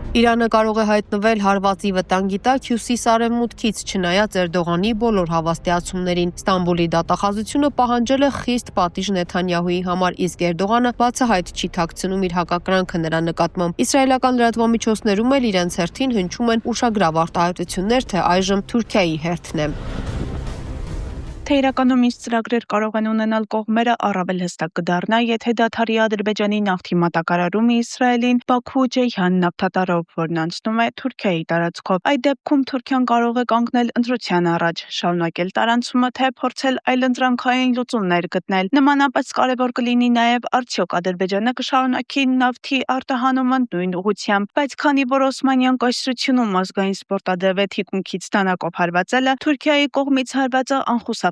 Իրանը կարող է հայտնվել հարվածի վտանգի տակ հյուսիս-արևմուտքից, չնայած Էրդողանի բոլոր հավաստիացումներին։ Ստամբուլի դատախազությունը պահանջել է խիստ պատիժ Նեթանյահուի համար, իսկ Էրդողանը բացահայտ չի թաքցնում իր հակակրանքը նրա նկատմամբ։ Իսրայելական լրատվամիջոցներում էլ իրենց հերթին հնչում են ուշագրավ արտահայտություններ, թե այժմ Թուրքիայի հերթն է։ Թե իրականում ինչ ծրագրեր կարող են ունենալ կողմերը առավել հստակ կդառնա, եթե դադարի Ադրբեջանի նավթի մատակարարումը Իսրայելին Բաքու Ջեյհան նավթատարով, որն անցնում է Թուրքիայի տարածքով։ Այդ դեպքում Թուրքիան կարող է կանգնել ընտրության առաջ, շարունակել տարանցումը, թե փորձել այլընտրանքային լուծումներ գտնել։ Նմանապես կարևոր կլինի նաև արդյոք Ադրբեջանը կշարունակի նավթի արտահանումը նույն ուղղությամբ, բայց քանի որ Օսմանյան կայսրությունում ազգային սպորտադրվե թիկունքից դանակով հարվածելը Թուրքիայի կողմից հարվածը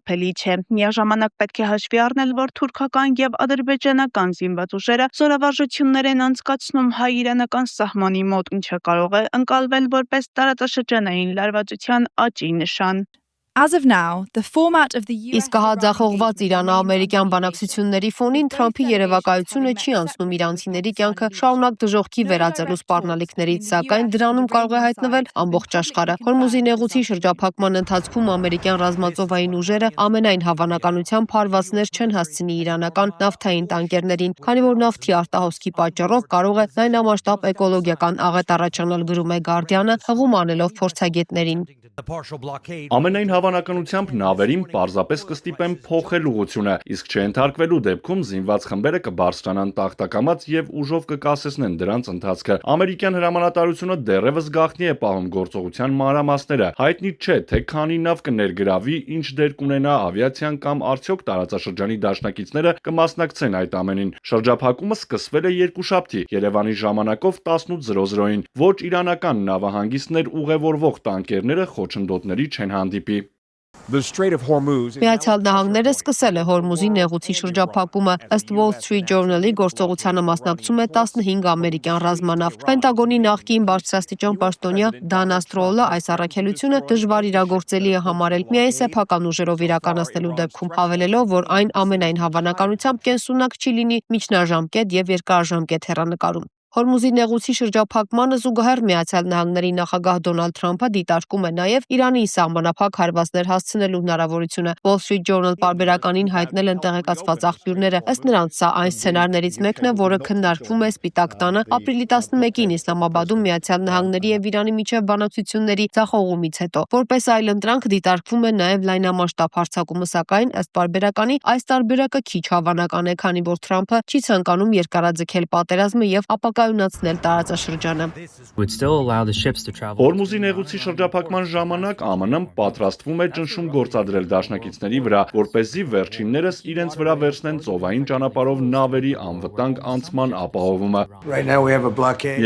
անխուսափելի չէ։ Միաժամանակ պետք է հաշվի առնել, որ թուրքական եւ ադրբեջանական զինված ուժերը զորավարժություններ են անցկացնում հայ-իրանական սահմանի մոտ, ինչը կարող է ընկալվել որպես տարածաշրջանային լարվածության աճի նշան։ As of now, the format of the Իսկ հաջախողված Իրано-ամերիկյան բանակցությունների ֆոնին Թրամփի երևակայությունը չի անցնում իրանցիների կյանքը շարունակ դժոխքի վերածելու սպառնալիքներից, սակայն դրանում կարող է հայտնվել ամբողջ աշխարհը։ Հորմուզի նեղուցի շրջափակման ընթացքում ամերիկյան ռազմածովային ուժերը ամենայն հավանականությամբ հարվածներ չեն հասցնի իրանական նավթային տանկերներին, քանի որ նավթի արտահոսքի պատճառով կարող է լայնամասշտաբ էկոլոգիական աղետ առաջանալ, գրում է Guardian-ը, հղում անելով փորձագետներին։ Ամենայն հավանականությամբ նավերին պարզապես կստիպեն փոխել ուղղությունը, իսկ չենթարկվելու դեպքում զինված խմբերը կբարձրանան տախտակամած եւ ուժով կկասեցնեն դրանց ընթացքը։ Ամերիկյան հրամանատարությունը դեռևս գաղտնի է պահում գործողության մանրամասները։ Հայտնի չէ, թե քանի նավ կներգրավի, ինչ դեր կունենա ավիացիան կամ արդյոք տարածաշրջանի դաշնակիցները կմասնակցեն այդ ամենին։ Շրջափակումը սկսվել է երկուշաբթի Երևանի ժամանակով 18:00-ին։ Ոչ իրանական նավահանգիստներ ուղևորվող տանկերները խոչընդոտների չեն հանդիպի։ Միացյալ Նահանգները սկսել է Հորմուզի նեղուցի շրջափակումը։ Ըստ Wall Street Journal-ի գործողությանը մասնակցում է 15 ամերիկյան ռազմանավ։ Պենտագոնի նախկին բարձրաստիճան պաշտոնյա Դանա Ստրոլը այս առաքելությունը դժվար իրագործելի է համարել միայն սեփական ուժերով իրականացնելու դեպքում, հավելելով, որ այն ամենայն հավանականությամբ կենսունակ չի լինի միջնաժամկետ եւ երկարաժամկետ հեռանկարում։ Հորմուզի նեղուցի շրջափակմանը զուգահեռ Միացյալ Նահանգների նախագահ Դոնալդ Թրամփը դիտարկում է նաև Իրանի սահմանափակ հարվածներ հասցնելու հնարավորությունը։ Wall Street Journal պարբերականին հայտնել են տեղեկացված աղբյուրները։ Ըստ նրանց, սա այն սցենարներից մեկն է, որը քննարկվում է Սպիտակ տանը ապրիլի 11-ին Իսլամաբադում Միացյալ Նահանգների եւ Իրանի միջև բանակցությունների ձախողումից հետո։ Որպես այլընտրանք դիտարկվում է նաև լայնամասշտաբ հարձակումը, սակայն ըստ պարբերականի այս տարբերակը քիչ հավանական է, քանի որ Թրամփը չի ցանկանում երկարաձգել պատերազմը եւ ապակայունացնել տարածաշրջանը։ Հորմուզի նեղուցի շրջափակման ժամանակ ԱՄՆ-ն պատրաստվում է ճնշում գործադրել դաշնակիցների վրա, որպեսզի վերջիններս իրենց վրա վերցնեն ծովային ճանապարհով նավերի անվտանգ անցման ապահովումը։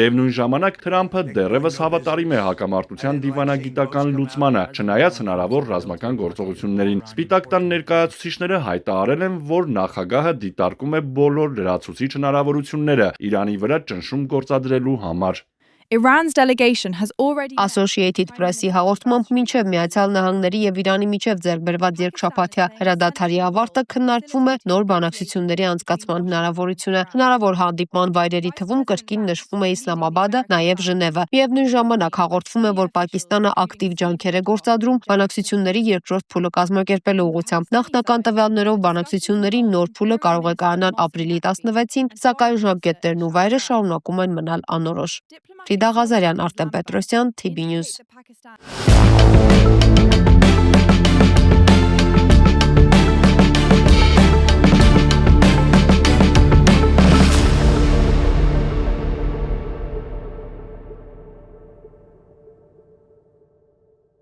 Միևնույն ժամանակ Թրամփը դեռևս հավատարիմ է հակամարտության դիվանագիտական լուծմանը, չնայած հնարավոր ռազմական գործողություններին։ Սպիտակ տան ներկայացուցիչները հայտարարել են, որ նախագահը դիտարկում է բոլոր լրացուցիչ հնարավորությունները Իրանի վրա ճնշում գործադրելու համար։ Iran's delegation has already Associated Press-ի հաղորդմամբ մինչև Միացյալ Նահանգների եւ Իրանի միջև ձեռքբերված երկշաբաթյա հրադադարի ավարտը քննարկվում է նոր բանակցությունների անցկացման հնարավորությունը։ Հնարավոր հանդիպման վայրերի թվում կրկին նշվում է Իսլամաբադը, նաեւ Ժնևը։ Միևնույն ժամանակ հաղորդվում է, որ Պակիստանը ակտիվ ջանքեր է գործադրում բանակցությունների երկրորդ փուլը կազմակերպելու ուղղությամբ։ Նախնական տվյալներով բանակցությունների նոր փուլը կարող է կայանալ ապրիլի 16-ին, սակայն ժամկետներն ու վայրը շարունակում են մնալ անորոշ։ Ղազարյան, Արտեմ Պետրոսյան, TB News։